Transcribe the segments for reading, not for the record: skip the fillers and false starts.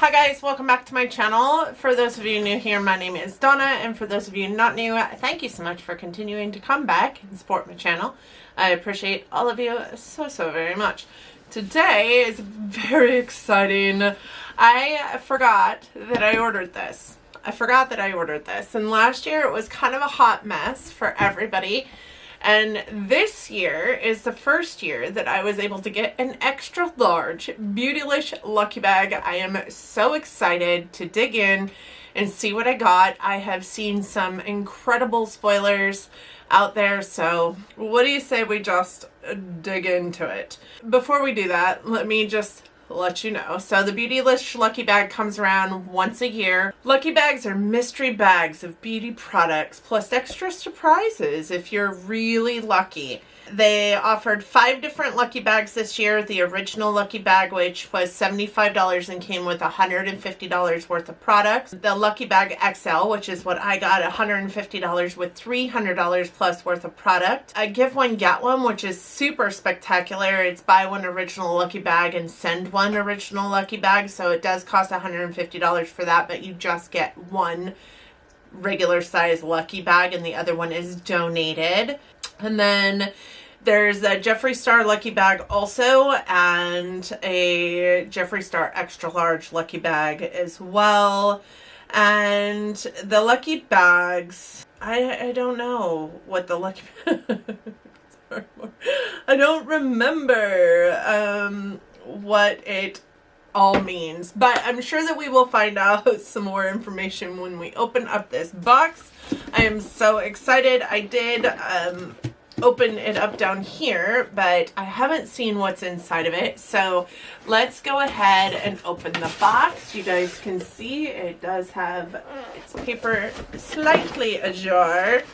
Hi guys, welcome back to my channel. For those of you new here, my name is Donna, and for those of you not new, thank you so much for continuing to come back and support my channel. I appreciate all of you so very much. Today is very exciting. I forgot that I ordered this. And last year it was kind of a hot mess for everybody. And this year is the first year that I was able to get an extra large Beautylish Lucky Bag. I am so excited to dig in and see what I got. I have seen some incredible spoilers out there, so what do you say we just dig into it? Before we do that, let me just let you know. So the Beautylish Lucky Bag comes around once a year. Lucky bags are mystery bags of beauty products plus extra surprises if you're really lucky. They offered 5 different lucky bags this year. The original lucky bag, which was $75 and came with $150 worth of products. The lucky bag XL, which is what I got, $150 with $300 plus worth of product. I give one, get one, which is super spectacular. It's buy one original lucky bag and send one original lucky bag. So it does cost $150 for that, but you just get one regular size lucky bag and the other one is donated. And then there's a Jeffree Star Lucky Bag also, and a Jeffree Star Extra Large Lucky Bag as well. And the Lucky Bags, I don't know what the Lucky I don't remember what it all means, but I'm sure that we will find out some more information when we open up this box. I am so excited. I did open it up down here, but I haven't seen what's inside of it, so let's go ahead and open the box. You guys can see it does have its paper slightly ajar.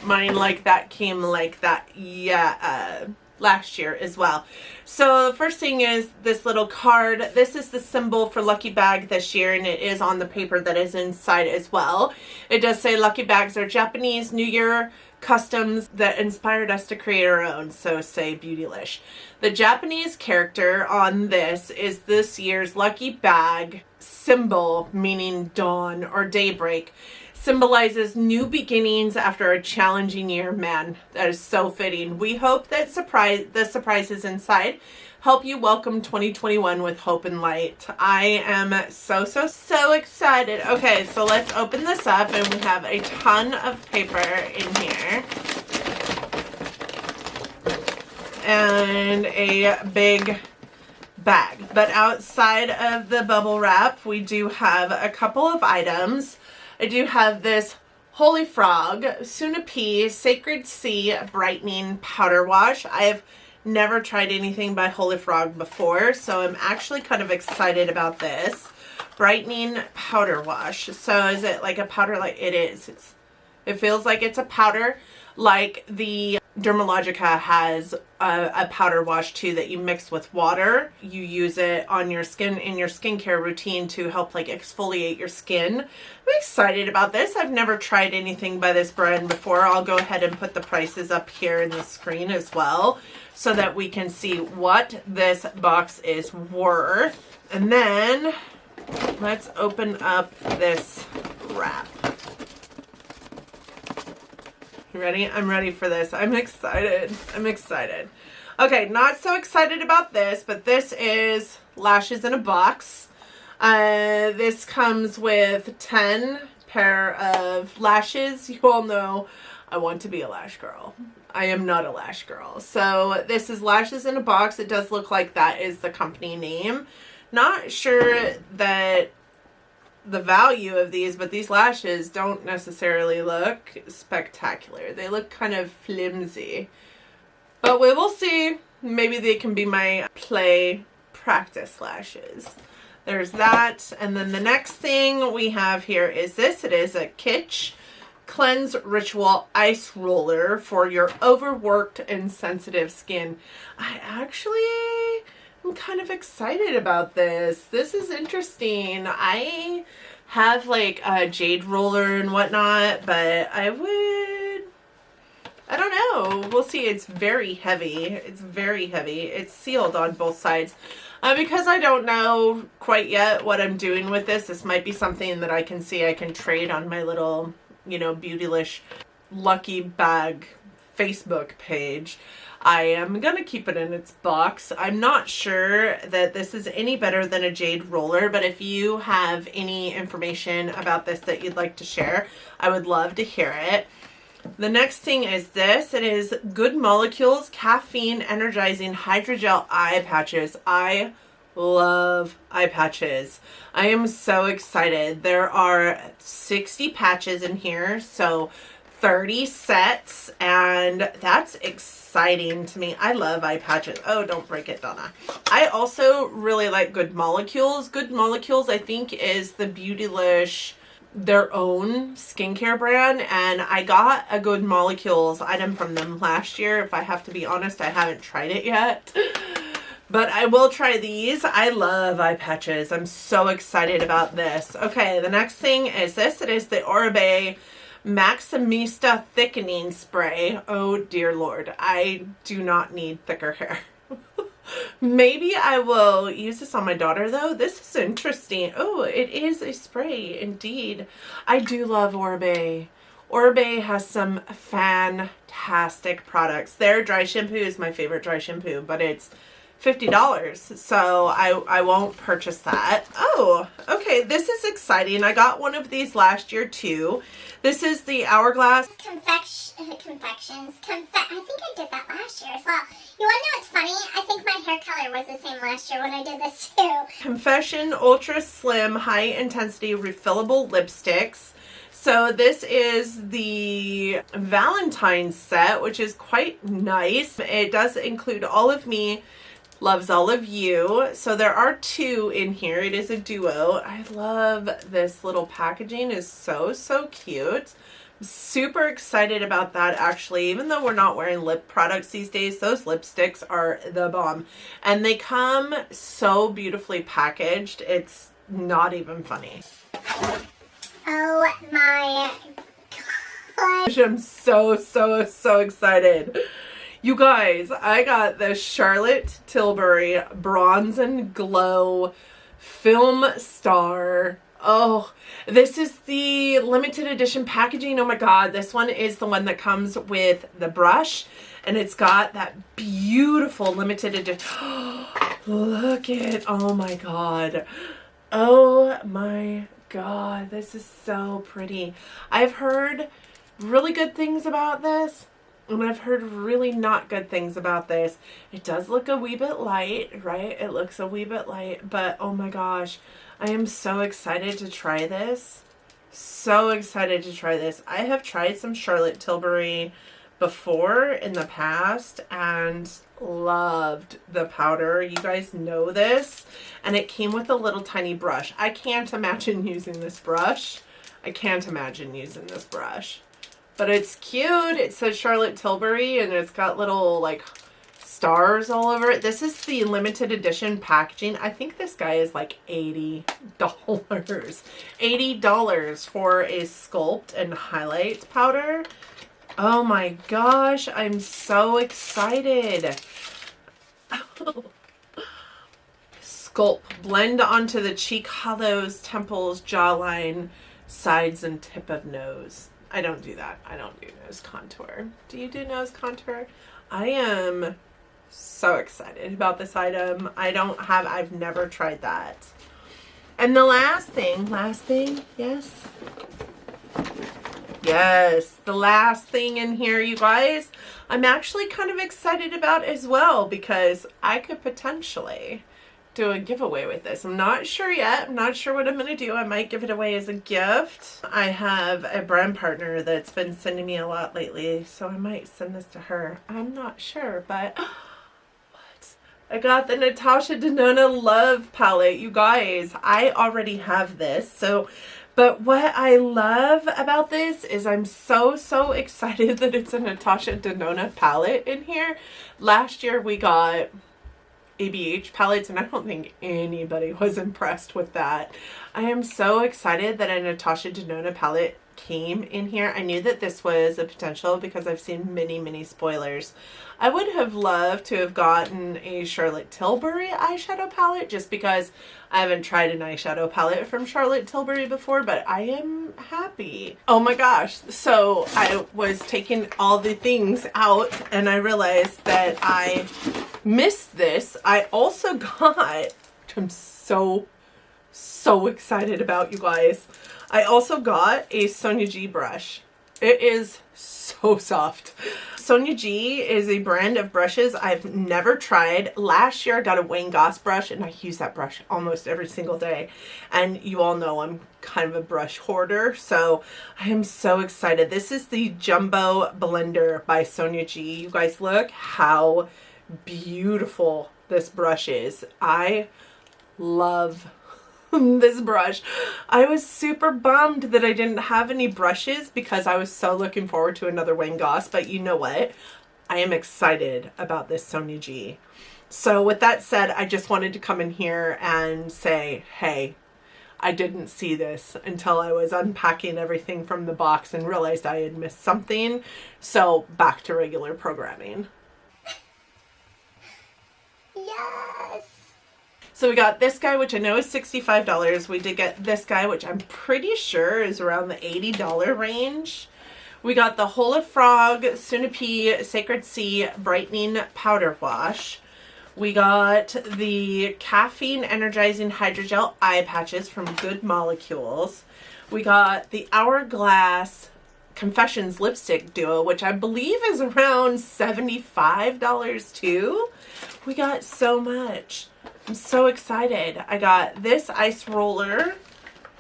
Mine like that came like that, yeah, last year as well. So the first thing is this little card. This is the symbol for Lucky Bag this year, and it is on the paper that is inside as well. It does say Lucky Bags are Japanese New Year customs that inspired us to create our own, so say Beautylish. The Japanese character on this is this year's Lucky Bag symbol, meaning dawn or daybreak. Symbolizes new beginnings after a challenging year. Man, that is so fitting. We hope that the surprises inside help you welcome 2021 with hope and light. I am so excited. Okay, so let's open this up, and we have a ton of paper in here. And a big bag. But outside of the bubble wrap, we do have a couple of items. I do have this Holy Frog Sunlit Sacred Sea Brightening Powder Wash. I have never tried anything by Holy Frog before, so I'm actually kind of excited about this. Brightening Powder Wash. So is it like a powder? Like it is. It feels like it's a powder, like the Dermalogica has a powder wash too that you mix with water. You use it on your skin in your skincare routine to help like exfoliate your skin. I'm excited about this. I've never tried anything by this brand before. I'll go ahead and put the prices up here in the screen as well so that we can see what this box is worth. And then let's open up this wrap. You ready? I'm ready for this. I'm excited. Okay, not so excited about this, but this is lashes in a box. This comes with 10 pair of lashes. You all know I want to be a lash girl. I am not a lash girl. So this is lashes in a box. It does look like that is the company name. Not sure that the value of these, but these lashes don't necessarily look spectacular. They look kind of flimsy, but we will see. Maybe they can be my play practice lashes. There's that. And then the next thing we have here is this. It is a Kitsch Cleanse Ritual Ice Roller for your overworked and sensitive skin. I actually I'm kind of excited about this. This is interesting. I have like a jade roller and whatnot, but I don't know. We'll see. It's very heavy. It's sealed on both sides. Because I don't know quite yet what I'm doing with this. This might be something that I can see I can trade on my little, you know, Beautylish Lucky Bag Facebook page. I am going to keep it in its box. I'm not sure that this is any better than a jade roller, but if you have any information about this that you'd like to share, I would love to hear it. The next thing is this. It is Good Molecules Caffeine Energizing Hydrogel Eye Patches. I love eye patches. I am so excited. There are 60 patches in here, so 30 sets, and that's exciting to me. I love eye patches. Oh, don't break it, Donna. I also really like Good Molecules. Good Molecules, I think, is the Beautylish, their own skincare brand, and I got a Good Molecules item from them last year. If I have to be honest, I haven't tried it yet. But I will try these. I love eye patches. I'm so excited about this. Okay, the next thing is this. It is the Oribe Maximista Thickening Spray. Oh dear Lord, I do not need thicker hair. Maybe I will use this on my daughter though. This is interesting. Oh, it is a spray indeed. I do love Oribe. Oribe has some fantastic products. Their dry shampoo is my favorite dry shampoo, but it's $50, so I won't purchase that. Oh, okay, this is exciting. I got one of these last year too. This is the Hourglass Confections. I think I did that last year as well. You want to know what's funny? I think my hair color was the same last year when I did this too. Confession Ultra Slim High Intensity Refillable Lipsticks. So this is the Valentine's set, which is quite nice. It does include All of Me Loves All of You. So there are two in here. It is a duo. I love this little packaging. It's so, so cute. I'm super excited about that actually. Even though we're not wearing lip products these days, those lipsticks are the bomb. And they come so beautifully packaged. It's not even funny. Oh my gosh. I'm so, so, so excited. You guys, I got the Charlotte Tilbury Bronze and Glow Film Star. Oh, this is the limited edition packaging. Oh my God, this one is the one that comes with the brush, and it's got that beautiful limited edition. Look at, oh my God. Oh my God, this is so pretty. I've heard really good things about this. And I've heard really not good things about this. It does look a wee bit light, right? It looks a wee bit light, but oh my gosh, I am so excited to try this. So excited to try this. I have tried some Charlotte Tilbury before in the past and loved the powder. You guys know this. And it came with a little tiny brush. I can't imagine using this brush. I can't imagine using this brush. But it's cute. It says Charlotte Tilbury and it's got little like stars all over it. This is the limited edition packaging. I think this guy is like $80. $80 for a sculpt and highlight powder. Oh my gosh, I'm so excited. Sculpt, blend onto the cheek hollows, temples, jawline, sides, and tip of nose. I don't do that. I don't do nose contour. Do you do nose contour? I am so excited about this item. I've never tried that. And the last thing, yes? Yes, the last thing in here, you guys, I'm actually kind of excited about as well because I could potentially do a giveaway with this. I'm not sure yet. I'm not sure what I'm going to do. I might give it away as a gift. I have a brand partner that's been sending me a lot lately, so I might send this to her. I'm not sure, but what? I got the Natasha Denona Love Palette. You guys, I already have this, but what I love about this is I'm so, so excited that it's a Natasha Denona palette in here. Last year we got ABH palettes and I don't think anybody was impressed with that. I am so excited that a Natasha Denona palette came in here. I knew that this was a potential because I've seen many spoilers. I would have loved to have gotten a Charlotte Tilbury eyeshadow palette just because I haven't tried an eyeshadow palette from Charlotte Tilbury before, but I am happy. Oh my gosh. So I was taking all the things out and I realized that I missed this. I also got, which I'm so excited about, you guys. I also got a Sonia G brush. It is so soft. Sonia G is a brand of brushes I've never tried. Last year I got a Wayne Goss brush and I use that brush almost every single day. And you all know I'm kind of a brush hoarder, so I am so excited. This is the Jumbo Blender by Sonia G. You guys, look how beautiful this brush is. I love this brush. I was super bummed that I didn't have any brushes because I was so looking forward to another Wayne Goss, but you know what? I am excited about this Sonia G. So with that said, I just wanted to come in here and say, hey, I didn't see this until I was unpacking everything from the box and realized I had missed something. So back to regular programming. Yes. So we got this guy, which I know is $65. We did get this guy, which I'm pretty sure is around the $80 range. We got the Hoola Frog Sunapee Sacred Sea Brightening Powder Wash. We got the Caffeine Energizing Hydrogel Eye Patches from Good Molecules. We got the Hourglass Confessions Lipstick Duo, which I believe is around $75 too. We got so much. I'm so excited. I got this ice roller.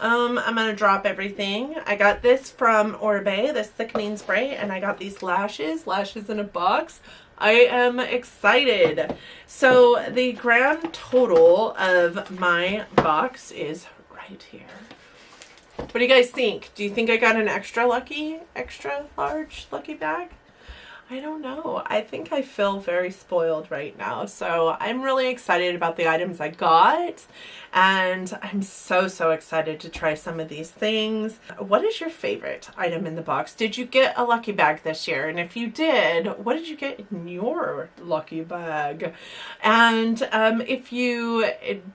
I'm gonna drop everything. I got this from Oribe, this thickening spray, and I got these lashes in a box. I am excited. So the grand total of my box is right here. What do you guys think? Do you think I got an extra large lucky bag? I don't know. I think I feel very spoiled right now. So I'm really excited about the items I got. And I'm so excited to try some of these things. What is your favorite item in the box? Did you get a lucky bag this year? And if you did, what did you get in your lucky bag? And if you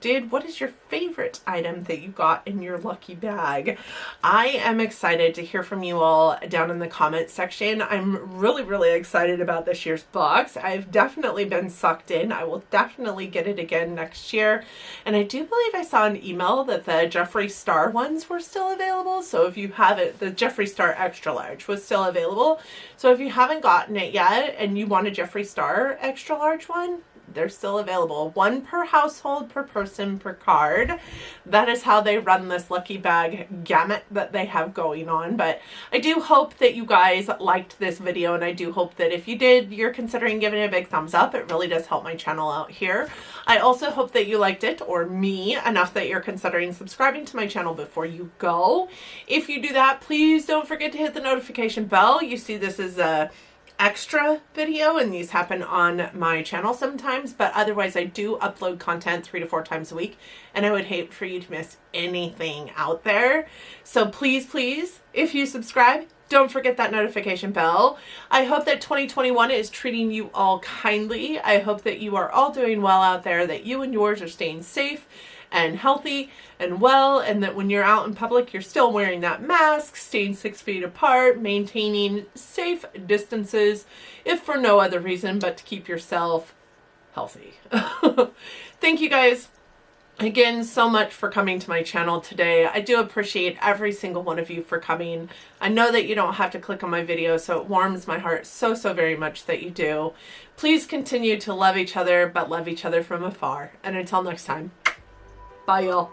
did, what is your favorite item that you got in your lucky bag? I am excited to hear from you all down in the comments section. I'm really excited about this year's box. I've definitely been sucked in. I will definitely get it again next year. And I do believe I saw an email that the Jeffree Star ones were still available. So if you haven't, the Jeffree Star Extra Large was still available. So if you haven't gotten it yet and you want a Jeffree Star Extra Large one, they're still available. One per household, per person, per card. That is how they run this lucky bag gamut that they have going on. But I do hope that you guys liked this video, and I do hope that if you did, you're considering giving it a big thumbs up. It really does help my channel out here. I also hope that you liked it, or me, enough that you're considering subscribing to my channel before you go. If you do that, please don't forget to hit the notification bell. You see this is a extra video and these happen on my channel sometimes, but otherwise I do upload content 3 to 4 times a week, and I would hate for you to miss anything out there. So please, if you subscribe, don't forget that notification bell. I hope that 2021 is treating you all kindly. I hope that you are all doing well out there, that you and yours are staying safe and healthy and well, and that when you're out in public, you're still wearing that mask, staying 6 feet apart, maintaining safe distances, if for no other reason but to keep yourself healthy. Thank you guys again so much for coming to my channel today. I do appreciate every single one of you for coming. I know that you don't have to click on my video, so it warms my heart so very much that you do. Please continue to love each other, but love each other from afar. And until next time, bye y'all.